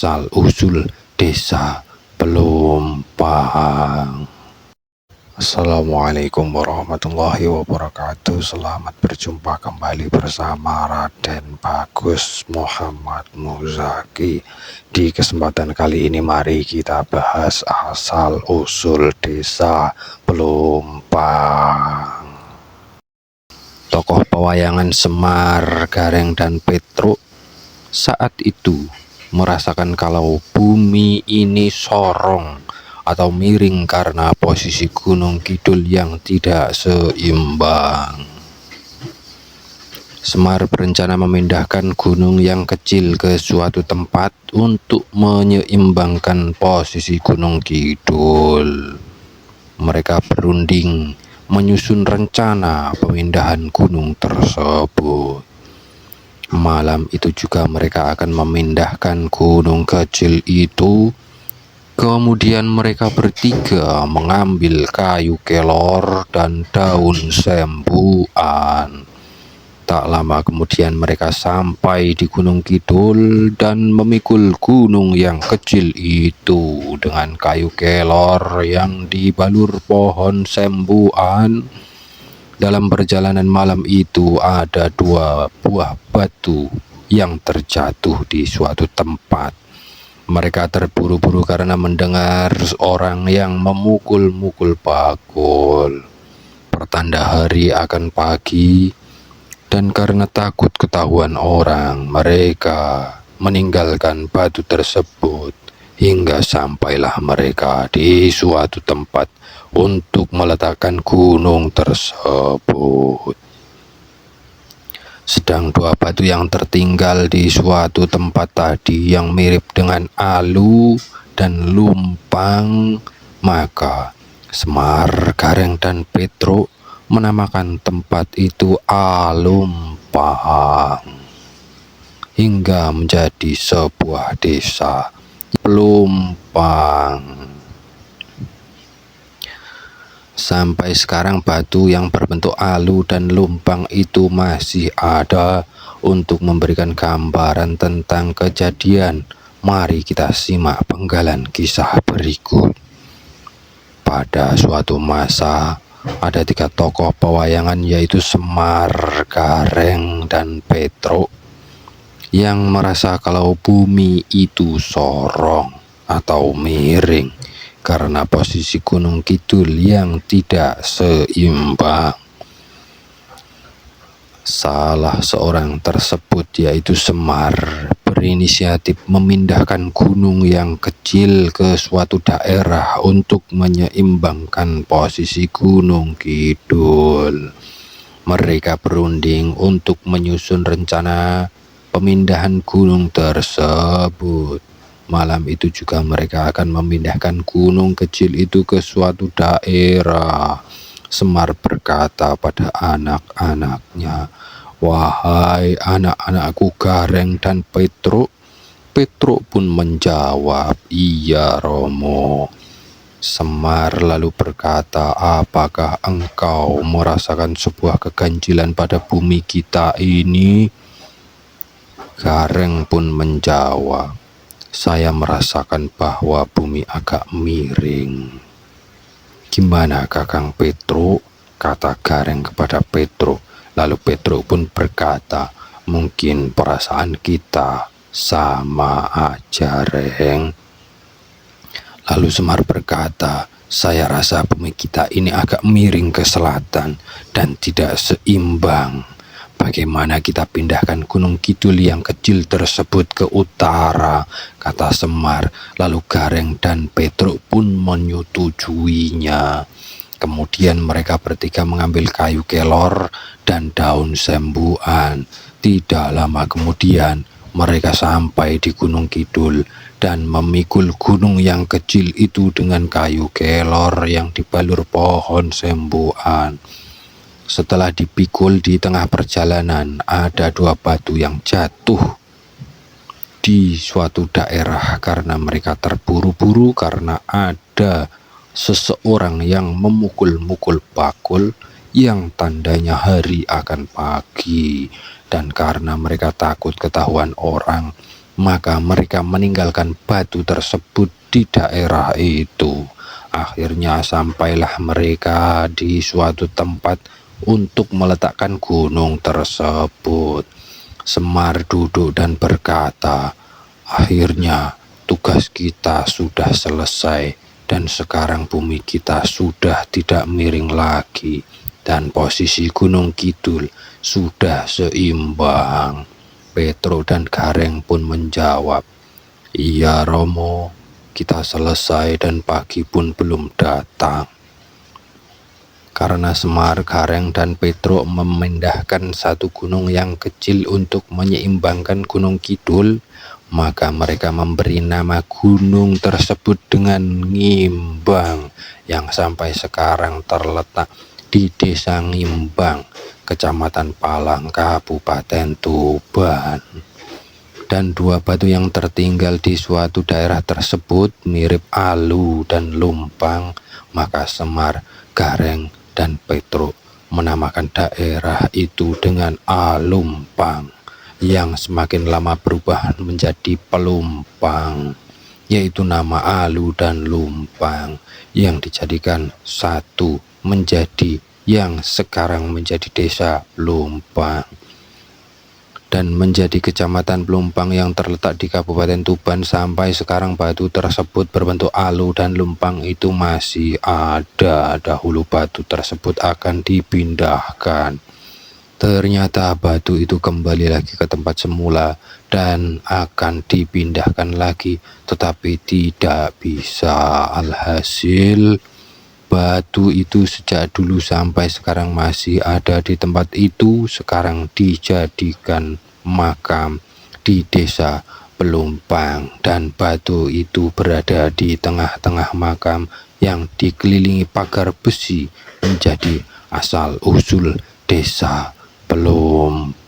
asal-usul desa Pelumpang. Assalamualaikum warahmatullahi wabarakatuh. Selamat berjumpa kembali bersama Raden Bagus Muhammad Muzaki. Di kesempatan kali ini mari kita bahas asal-usul desa Pelumpang. Tokoh pewayangan Semar, Gareng, dan Petruk saat itu merasakan kalau bumi ini sorong atau miring karena posisi Gunung Kidul yang tidak seimbang. Semar berencana memindahkan gunung yang kecil ke suatu tempat untuk menyeimbangkan posisi Gunung Kidul. Mereka berunding menyusun rencana pemindahan gunung tersebut. Malam itu juga mereka akan memindahkan gunung kecil itu. Kemudian mereka bertiga mengambil kayu kelor dan daun sembuan. Tak lama kemudian mereka sampai di Gunung Kidul dan memikul gunung yang kecil itu dengan kayu kelor yang dibalur pohon sembuan. Dalam perjalanan malam itu ada 2 buah batu yang terjatuh di suatu tempat. Mereka terburu-buru karena mendengar orang yang memukul-mukul bakul. Pertanda hari akan pagi, dan karena takut ketahuan orang, mereka meninggalkan batu tersebut hingga sampailah mereka di suatu tempat untuk meletakkan gunung tersebut. Sedang 2 batu yang tertinggal di suatu tempat tadi yang mirip dengan Alu dan Lumpang, maka Semar, Gareng, dan Petruk menamakan tempat itu Alumpang hingga menjadi sebuah desa Pelumpang. Sampai sekarang batu yang berbentuk alu dan lumpang itu masih ada untuk memberikan gambaran tentang kejadian. Mari kita simak penggalan kisah berikut. Pada suatu masa ada 3 tokoh pewayangan, yaitu Semar, Gareng, dan Petruk, yang merasa kalau bumi itu sorong atau miring karena posisi Gunung Kidul yang tidak seimbang. Salah seorang tersebut, yaitu Semar, berinisiatif memindahkan gunung yang kecil ke suatu daerah untuk menyeimbangkan posisi Gunung Kidul. Mereka berunding untuk menyusun rencana pemindahan gunung tersebut. Malam itu juga mereka akan memindahkan gunung kecil itu ke suatu daerah. Semar berkata pada anak-anaknya, "Wahai anak-anakku Gareng dan Petruk." Petruk pun menjawab, "Iya Romo." Semar lalu berkata, "Apakah engkau merasakan sebuah keganjilan pada bumi kita ini?" Gareng pun menjawab, "Saya merasakan bahwa bumi agak miring." "Gimana Kakang Petruk?" kata Gareng kepada Petruk. Lalu Petruk pun berkata, "Mungkin perasaan kita sama aja, Reng." Lalu Semar berkata, "Saya rasa bumi kita ini agak miring ke selatan dan tidak seimbang. Bagaimana kita pindahkan Gunung Kidul yang kecil tersebut ke utara?" kata Semar. Lalu Gareng dan Petruk pun menyetujuinya. Kemudian mereka bertiga mengambil kayu kelor dan daun sembuan. Tidak lama kemudian mereka sampai di Gunung Kidul dan memikul gunung yang kecil itu dengan kayu kelor yang dibalur pohon sembuan. Setelah dipikul, di tengah perjalanan ada 2 batu yang jatuh di suatu daerah karena mereka terburu-buru karena ada seseorang yang memukul-mukul bakul yang tandanya hari akan pagi, dan karena mereka takut ketahuan orang, maka mereka meninggalkan batu tersebut di daerah itu. Akhirnya sampailah mereka di suatu tempat untuk meletakkan gunung tersebut. Semar duduk dan berkata, "Akhirnya tugas kita sudah selesai dan sekarang bumi kita sudah tidak miring lagi dan posisi Gunung Kidul sudah seimbang." Petro dan Gareng pun menjawab, "Iya Romo, kita selesai dan pagi pun belum datang." Karena Semar, Gareng, dan Petro memindahkan satu gunung yang kecil untuk menyeimbangkan Gunung Kidul, maka mereka memberi nama gunung tersebut dengan Ngimbang, yang sampai sekarang terletak di Desa Ngimbang, Kecamatan Palang, Kabupaten Tuban. Dan dua batu yang tertinggal di suatu daerah tersebut mirip Alu dan Lumpang, maka Semar, Gareng, dan Petro menamakan daerah itu dengan Alumpang, yang semakin lama berubah menjadi Pelumpang, yaitu nama Alu dan Lumpang yang dijadikan satu menjadi yang sekarang menjadi Desa Lumpang dan menjadi Kecamatan Pelumpang yang terletak di Kabupaten Tuban. Sampai sekarang batu tersebut berbentuk Alu dan Lumpang itu masih ada. Dahulu batu tersebut akan dipindahkan. Ternyata batu itu kembali lagi ke tempat semula dan akan dipindahkan lagi, tetapi tidak bisa. Alhasil batu itu sejak dulu sampai sekarang masih ada di tempat itu. Sekarang dijadikan makam di Desa Pelumpang, dan batu itu berada di tengah-tengah makam yang dikelilingi pagar besi, menjadi asal-usul Desa Pelumpang.